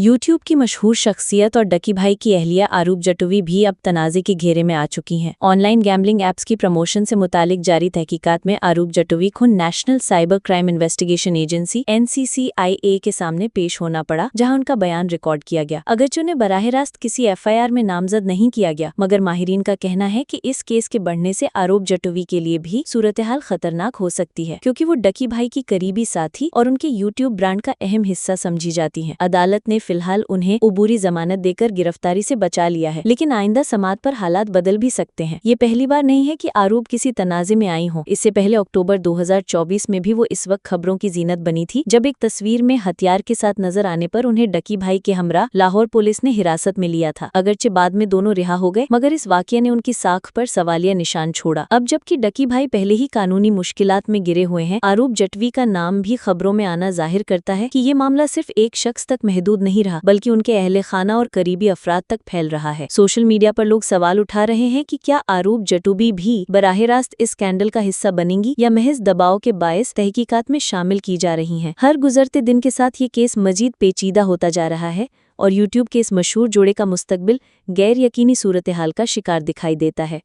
YouTube की मशहूर शख्सियत और डकी भाई की अहलिया आरूप जटोवी भी अब तनाज़े के घेरे में आ चुकी हैं। ऑनलाइन गैम्बलिंग ऐप्स की प्रमोशन से मुतालिक जारी तहकीकात में आरूप जटोवी को national cyber crime investigation agency (NCCIA) के सामने पेश होना पड़ा, जहां उनका बयान रिकॉर्ड किया गया। अगरचे उन्हें बराह रास्त किसी FIR में नामजद नहीं किया गया, मगर माहिरीन का कहना है कि इस केस के बढ़ने से आरूप जटोवी के लिए भी सूरत-ए-हाल खतरनाक हो सकती है, क्योंकि वो डकी भाई की करीबी साथी और उनके यूट्यूब ब्रांड का अहम हिस्सा समझी जाती हैं। अदालत ने फिलहाल उन्हें उबूरी जमानत देकर गिरफ्तारी से बचा लिया है, लेकिन आइंदा समात पर हालात बदल भी सकते हैं। ये पहली बार नहीं है कि आरूप किसी तनाज़े में आई हों। इससे पहले अक्टूबर 2024 में भी वो इस वक्त खबरों की जीनत बनी थी, जब एक तस्वीर में हथियार के साथ नजर आने पर उन्हें डकी भाई के हमरा लाहौर पुलिस ने हिरासत में लिया था। अगरचे बाद में दोनों रिहा हो गए, मगर इस वाकये ने उनकी साख पर सवालिया निशान छोड़ा। अब जबकि डकी भाई पहले ही कानूनी मुश्किलात में गिरे हुए हैं, आरूप जटवी का नाम भी खबरों में आना जाहिर करता है कि ये मामला सिर्फ एक शख्स तक महदूद नहीं रहा, बल्कि उनके अहले खाना और करीबी अफराद तक फैल रहा है। सोशल मीडिया पर लोग सवाल उठा रहे हैं कि क्या आरूप जटोवी भी बराह रास्त इस स्कैंडल का हिस्सा बनेंगी या महज दबाव के बायस तहकीकात में शामिल की जा रही हैं। हर गुजरते दिन के साथ ये केस मजीद पेचीदा होता जा रहा है और यूट्यूब के इस मशहूर जोड़े का मुस्तकबिल गैर यकीनी सूरत हाल का शिकार दिखाई देता है।